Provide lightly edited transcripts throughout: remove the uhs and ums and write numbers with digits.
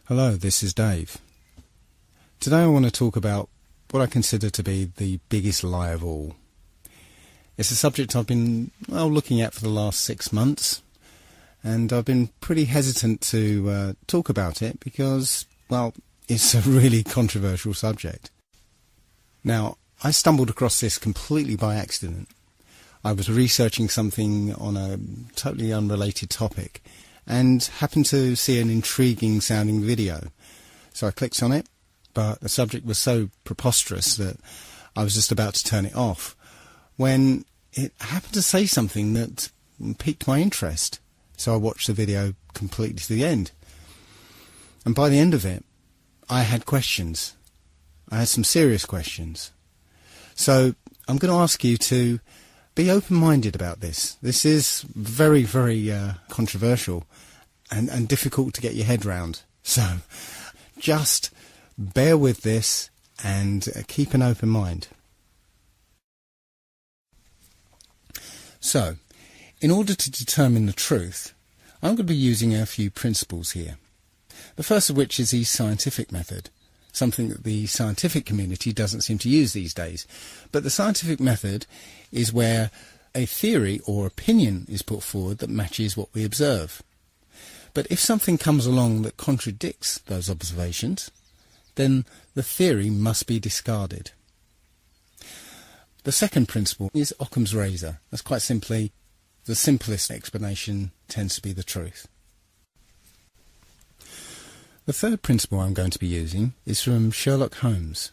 Hello, this is Dave. Today I want to talk about what I consider to be the biggest lie of all. It's a subject I've been looking at for the last 6 months, and I've been pretty hesitant to talk about it because, it's a really controversial subject. Now, I stumbled across this completely by accident. I was researching something on a totally unrelated topic and happened to see an intriguing sounding video. So I clicked on it, but the subject was so preposterous that I was just about to turn it off when it happened to say something that piqued my interest. So I watched the video completely to the end. And by the end of it, I had questions. I had some serious questions. So I'm going to ask you to be open-minded about this. This is very, very controversial and difficult to get your head round. So just bear with this and keep an open mind. So, in order to determine the truth, I'm going to be using a few principles here. The first of which is the scientific method, something that the scientific community doesn't seem to use these days. But the scientific method is where a theory or opinion is put forward that matches what we observe. But if something comes along that contradicts those observations, then the theory must be discarded. The second principle is Occam's razor. That's quite simply, the simplest explanation tends to be the truth. The third principle I'm going to be using is from Sherlock Holmes.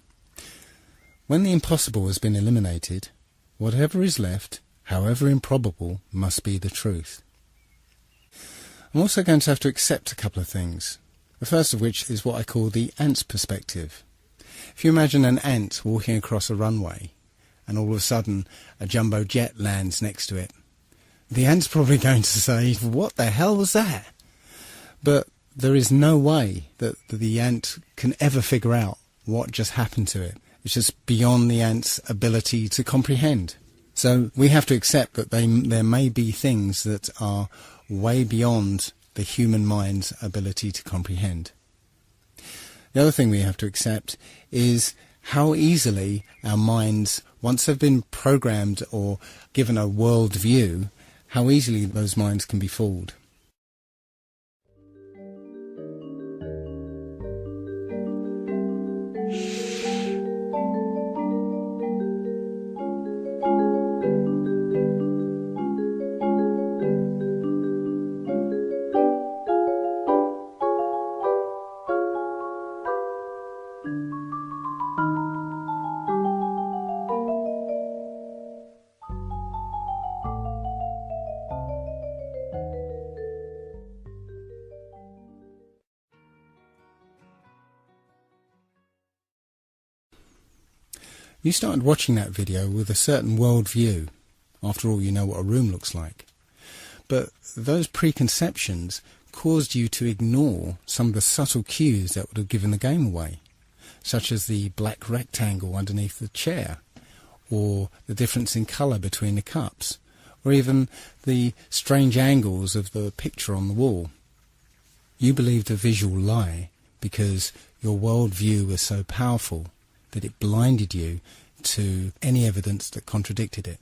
When the impossible has been eliminated, whatever is left, however improbable, must be the truth. I'm also going to have to accept a couple of things. The first of which is what I call the ant's perspective. If you imagine an ant walking across a runway and all of a sudden a jumbo jet lands next to it, the ant's probably going to say, "What the hell was that?" But there is no way that the ant can ever figure out what just happened to it. It's just beyond the ant's ability to comprehend. So we have to accept that there may be things that are way beyond the human mind's ability to comprehend. The other thing we have to accept is how easily our minds, once they've been programmed or given a world view, how easily those minds can be fooled. You started watching that video with a certain worldview. After all, you know what a room looks like. But those preconceptions caused you to ignore some of the subtle cues that would have given the game away, such as the black rectangle underneath the chair, or the difference in colour between the cups, or even the strange angles of the picture on the wall. You believed a visual lie because your worldview was so powerful that it blinded you to any evidence that contradicted it.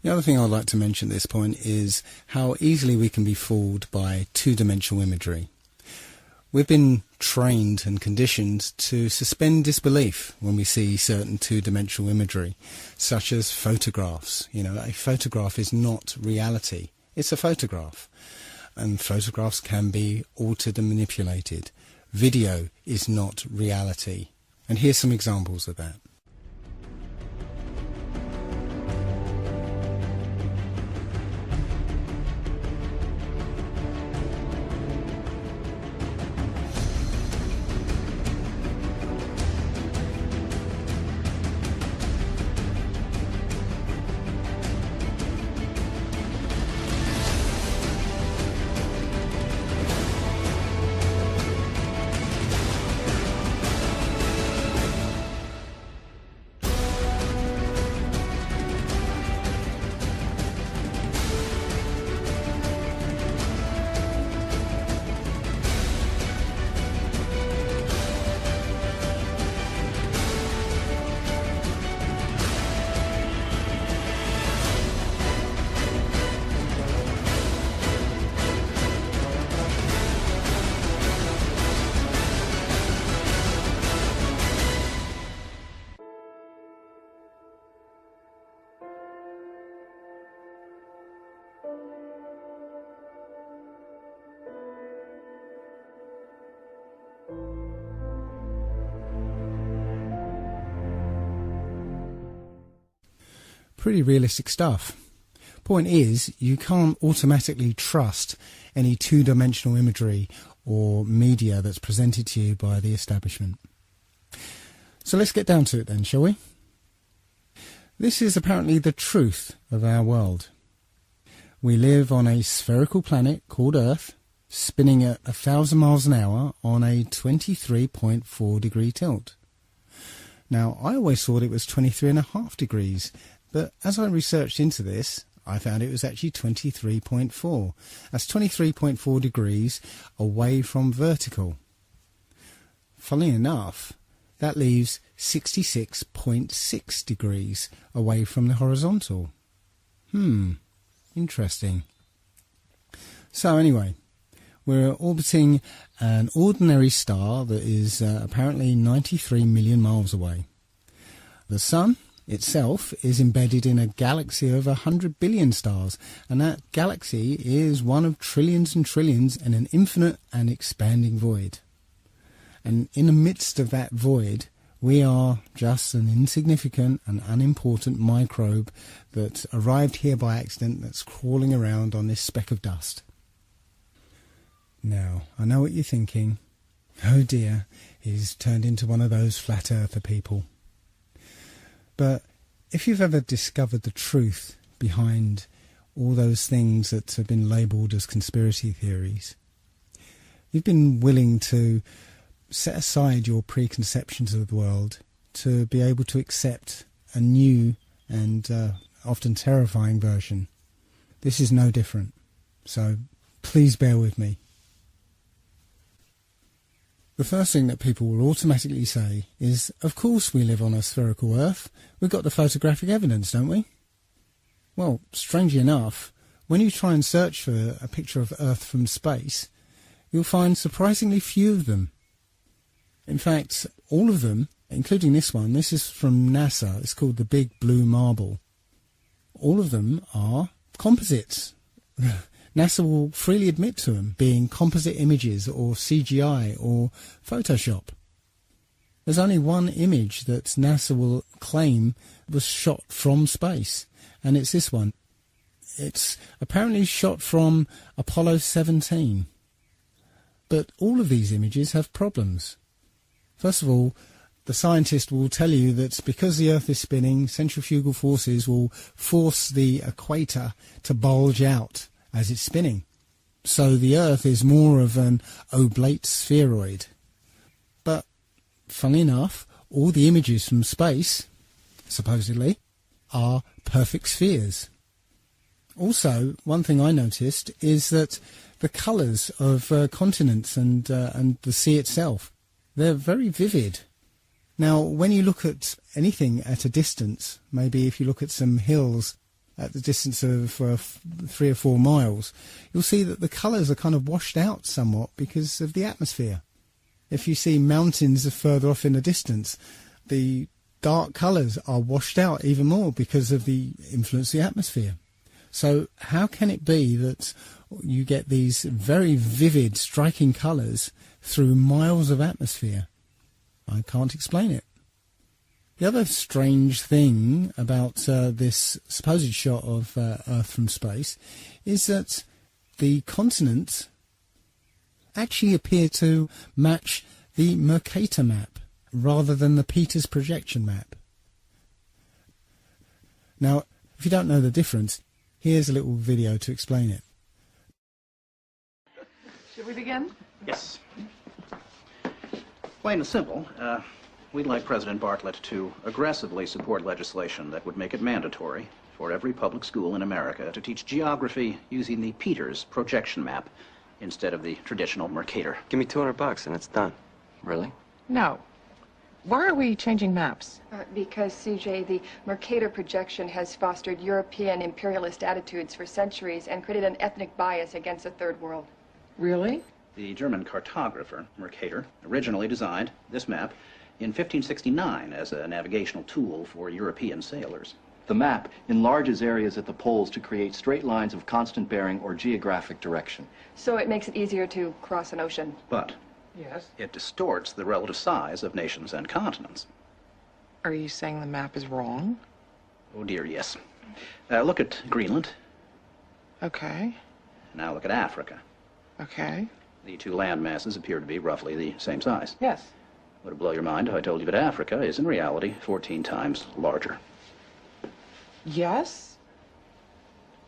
The other thing I'd like to mention at this point is how easily we can be fooled by two-dimensional imagery. We've been trained and conditioned to suspend disbelief when we see certain two-dimensional imagery, such as photographs. A photograph is not reality. It's a photograph. And photographs can be altered and manipulated. Video is not reality. And here's some examples of that. Pretty realistic stuff. Point is, you can't automatically trust any two-dimensional imagery or media that's presented to you by the establishment. So let's get down to it then, shall we? This is apparently the truth of our world. We live on a spherical planet called Earth, spinning at 1,000 miles an hour on a 23.4 degree tilt. Now, I always thought it was 23.5 degrees, but as I researched into this, I found it was actually 23.4. That's 23.4 degrees away from vertical. Funnily enough, that leaves 66.6 degrees away from the horizontal. Interesting. So anyway, we're orbiting an ordinary star that is apparently 93 million miles away. The Sun itself is embedded in a galaxy of 100 billion stars, and that galaxy is one of trillions and trillions in an infinite and expanding void. And in the midst of that void, we are just an insignificant and unimportant microbe that arrived here by accident, that's crawling around on this speck of dust. Now, I know what you're thinking. Oh dear, he's turned into one of those flat earther people. But if you've ever discovered the truth behind all those things that have been labelled as conspiracy theories, you've been willing to set aside your preconceptions of the world to be able to accept a new and often terrifying version. This is no different, so please bear with me. The first thing that people will automatically say is, of course we live on a spherical Earth. We've got the photographic evidence, don't we? Well, strangely enough, when you try and search for a picture of Earth from space, you'll find surprisingly few of them. In fact, all of them, including this one, this is from NASA, it's called the Big Blue Marble. All of them are composites. NASA will freely admit to them being composite images or CGI or Photoshop. There's only one image that NASA will claim was shot from space, and it's this one. It's apparently shot from Apollo 17. But all of these images have problems. First of all, the scientist will tell you that because the Earth is spinning, centrifugal forces will force the equator to bulge out as it's spinning. So the Earth is more of an oblate spheroid. But, funnily enough, all the images from space, supposedly, are perfect spheres. Also, one thing I noticed is that the colours of continents and the sea itself, they're very vivid. Now, when you look at anything at a distance, maybe if you look at some hills at the distance of 3 or 4 miles, you'll see that the colours are kind of washed out somewhat because of the atmosphere. If you see mountains further off in the distance, the dark colours are washed out even more because of the influence of the atmosphere. So how can it be that you get these very vivid, striking colours through miles of atmosphere? I can't explain it. The other strange thing about this supposed shot of Earth from space is that the continents actually appear to match the Mercator map rather than the Peters projection map. Now, if you don't know the difference, here's a little video to explain it. Should we begin? Yes. Plain and simple, we'd like President Bartlett to aggressively support legislation that would make it mandatory for every public school in America to teach geography using the Peters projection map instead of the traditional Mercator. Give me $200 and it's done. Really? No. Why are we changing maps? Because, CJ, the Mercator projection has fostered European imperialist attitudes for centuries and created an ethnic bias against the Third World. Really? The German cartographer, Mercator, originally designed this map in 1569 as a navigational tool for European sailors. The map enlarges areas at the poles to create straight lines of constant bearing or geographic direction. So it makes it easier to cross an ocean. But Yes. It distorts the relative size of nations and continents. Are you saying the map is wrong? Oh dear, yes. Look at Greenland. Okay. Now look at Africa. Okay. The two land masses appear to be roughly the same size. Yes. Would it blow your mind if I told you that Africa is in reality 14 times larger? Yes?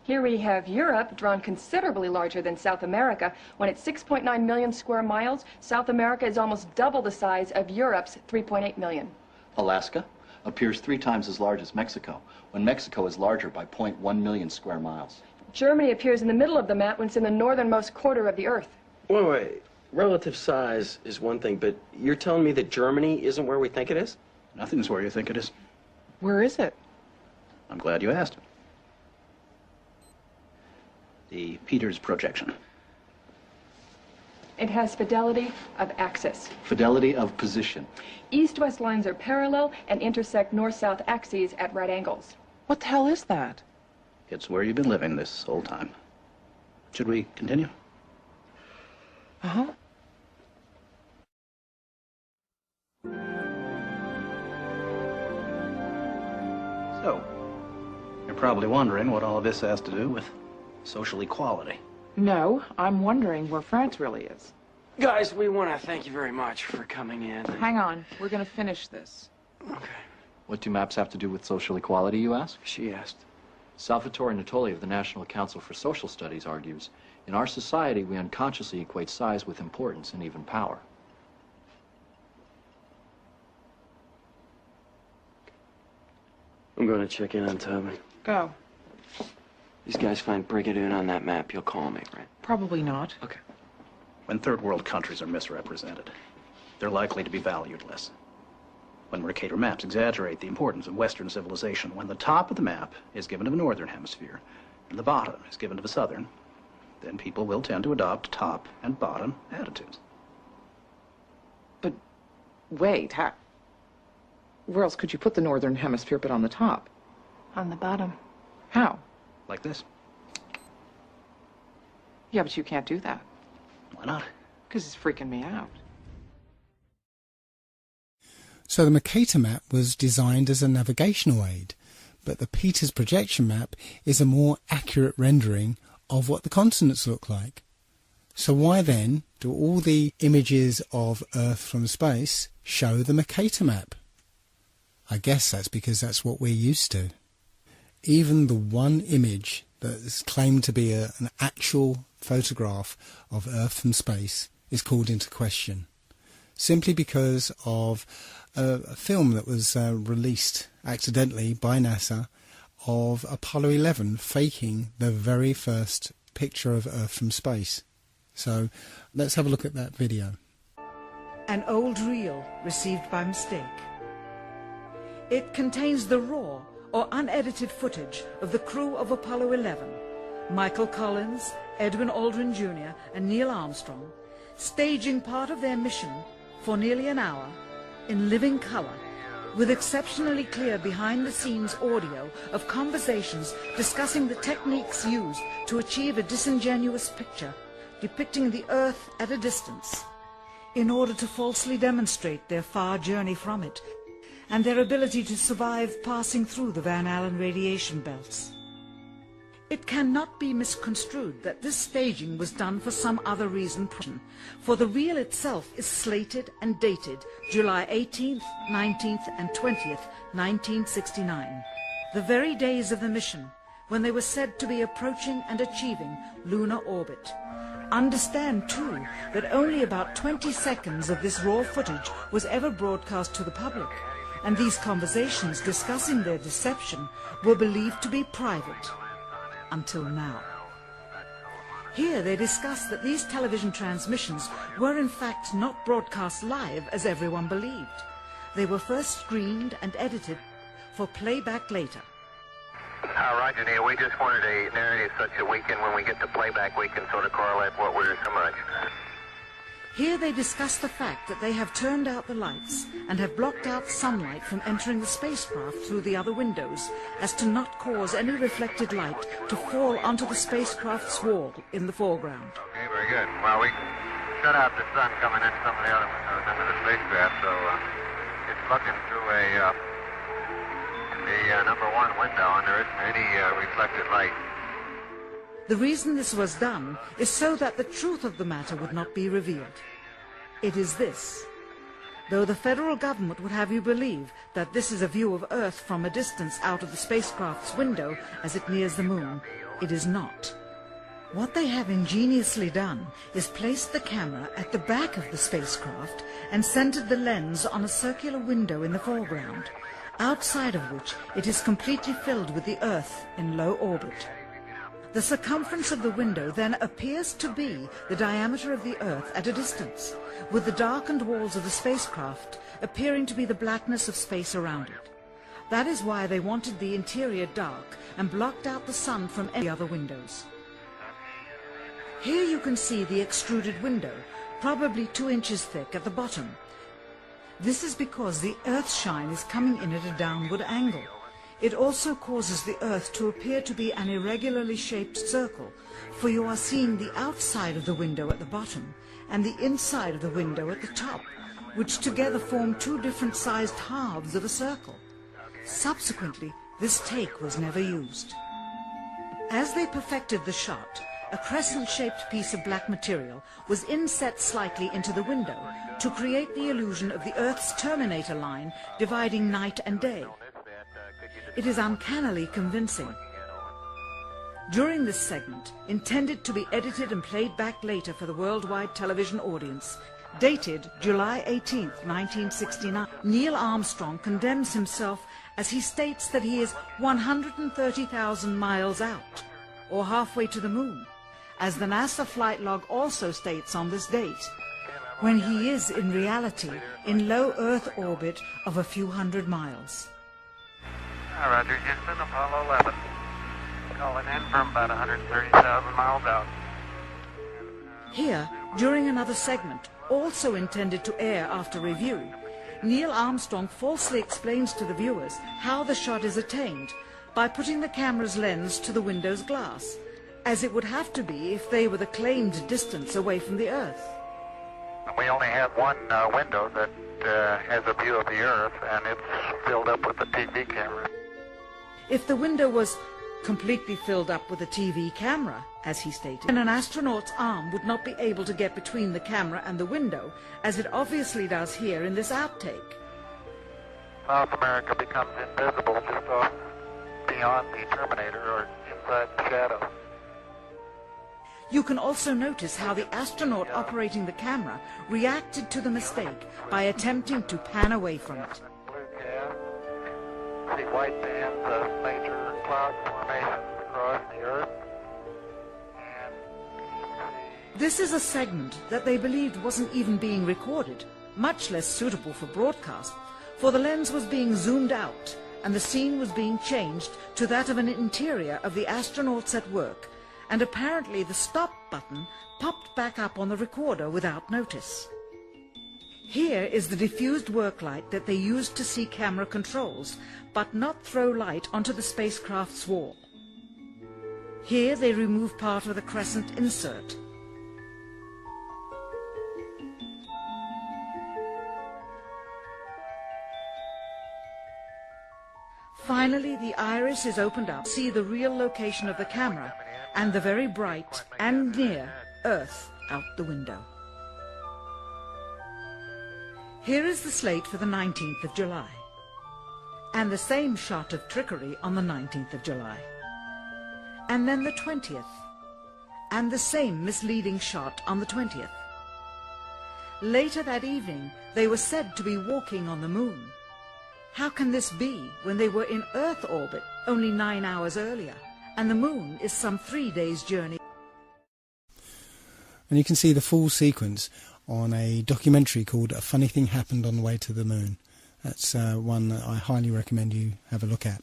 Here we have Europe, drawn considerably larger than South America. When it's 6.9 million square miles, South America is almost double the size of Europe's 3.8 million. Alaska appears 3 times as large as Mexico, when Mexico is larger by 0.1 million square miles. Germany appears in the middle of the map when it's in the northernmost quarter of the Earth. Wait. Relative size is one thing, but you're telling me that Germany isn't where we think it is? Nothing's where you think it is. Where is it? I'm glad you asked. The Peters projection. It has fidelity of axis. Fidelity of position. East-west lines are parallel and intersect north-south axes at right angles. What the hell is that? It's where you've been living this whole time. Should we continue? Uh-huh. So, you're probably wondering what all of this has to do with social equality. No, I'm wondering where France really is. Guys, we want to thank you very much for coming in. Hang on. We're going to finish this. Okay. What do maps have to do with social equality, you ask? She asked. Salvatore Natoli of the National Council for Social Studies argues, in our society, we unconsciously equate size with importance and even power. I'm going to check in on Toby. Go. These guys find Brigadoon on that map. You'll call me, right? Probably not. Okay. When third world countries are misrepresented, they're likely to be valued less. When Mercator maps exaggerate the importance of Western civilization, when the top of the map is given to the Northern Hemisphere and the bottom is given to the Southern, then people will tend to adopt top and bottom attitudes. But wait, where else could you put the Northern Hemisphere but on the top? On the bottom. How? Like this. Yeah, but you can't do that. Why not? Because it's freaking me out. So the Mercator map was designed as a navigational aid, but the Peters projection map is a more accurate rendering of what the continents look like. So why then do all the images of Earth from space show the Mercator map? I guess that's because that's what we're used to. Even the one image that is claimed to be an actual photograph of Earth from space is called into question, simply because of a film that was released accidentally by NASA of Apollo 11 faking the very first picture of Earth from space. So let's have a look at that video. An old reel received by mistake. It contains the raw or unedited footage of the crew of Apollo 11, Michael Collins, Edwin Aldrin Jr. and Neil Armstrong, staging part of their mission for nearly an hour in living color, with exceptionally clear behind-the-scenes audio of conversations discussing the techniques used to achieve a disingenuous picture depicting the Earth at a distance, in order to falsely demonstrate their far journey from it and their ability to survive passing through the Van Allen radiation belts. It cannot be misconstrued that this staging was done for some other reason, for the reel itself is slated and dated July 18th, 19th and 20th, 1969, the very days of the mission when they were said to be approaching and achieving lunar orbit. Understand, too, that only about 20 seconds of this raw footage was ever broadcast to the public, and these conversations discussing their deception were believed to be private. Until now. Here they discuss that these television transmissions were in fact not broadcast live as everyone believed. They were first screened and edited for playback later. Roger, Neil. We just wanted a narrative such that we can, when we get the playback, we can sort of correlate what we're so much. Here they discuss the fact that they have turned out the lights and have blocked out sunlight from entering the spacecraft through the other windows, as to not cause any reflected light to fall onto the spacecraft's wall in the foreground. Okay, very good. Well, shut out the sun coming in some of the other windows into the spacecraft, so it's looking through the number 1 window, and there isn't any reflected light. The reason this was done is so that the truth of the matter would not be revealed. It is this. Though the federal government would have you believe that this is a view of Earth from a distance out of the spacecraft's window as it nears the moon, it is not. What they have ingeniously done is placed the camera at the back of the spacecraft and centered the lens on a circular window in the foreground, outside of which it is completely filled with the Earth in low orbit. The circumference of the window then appears to be the diameter of the Earth at a distance, with the darkened walls of the spacecraft appearing to be the blackness of space around it. That is why they wanted the interior dark and blocked out the sun from any other windows. Here you can see the extruded window, probably 2 inches thick at the bottom. This is because the Earth's shine is coming in at a downward angle. It also causes the Earth to appear to be an irregularly shaped circle, for you are seeing the outside of the window at the bottom and the inside of the window at the top, which together form 2 different sized halves of a circle. Subsequently, this take was never used. As they perfected the shot, a crescent-shaped piece of black material was inset slightly into the window to create the illusion of the Earth's terminator line dividing night and day. It is uncannily convincing. During this segment, intended to be edited and played back later for the worldwide television audience, dated July 18, 1969, Neil Armstrong condemns himself as he states that he is 130,000 miles out, or halfway to the moon, as the NASA flight log also states on this date, when he is in reality in low Earth orbit of a few hundred miles. Roger, Houston, Apollo 11. Calling in from about 130,000 miles out. Here, during another segment, also intended to air after review, Neil Armstrong falsely explains to the viewers how the shot is attained by putting the camera's lens to the window's glass, as it would have to be if they were the claimed distance away from the Earth. We only have one window that has a view of the Earth, and it's filled up with the TV camera. If the window was completely filled up with a TV camera, as he stated, then an astronaut's arm would not be able to get between the camera and the window, as it obviously does here in this outtake. South America becomes invisible just off beyond the Terminator or inside the shadow. You can also notice how the astronaut operating the camera reacted to the mistake by attempting to pan away from it. Blue cast. See white bands of major cloud formations across the Earth. This is a segment that they believed wasn't even being recorded, much less suitable for broadcast, for the lens was being zoomed out and the scene was being changed to that of an interior of the astronauts at work, and apparently the stop button popped back up on the recorder without notice. Here is the diffused work light that they used to see camera controls, but not throw light onto the spacecraft's wall. Here they remove part of the crescent insert. Finally, the iris is opened up to see the real location of the camera and the very bright and near Earth out the window. Here is the slate for the 19th of July, and the same shot of trickery on the 19th of July, and then the 20th, and the same misleading shot on the 20th. Later that evening, they were said to be walking on the moon. How can this be when they were in Earth orbit only 9 hours earlier, and the moon is some 3 days' journey? And you can see the full sequence on a documentary called A Funny Thing Happened on the Way to the Moon. That's one that I highly recommend you have a look at.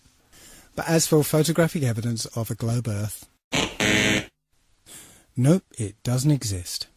But as for photographic evidence of a globe Earth, nope, it doesn't exist.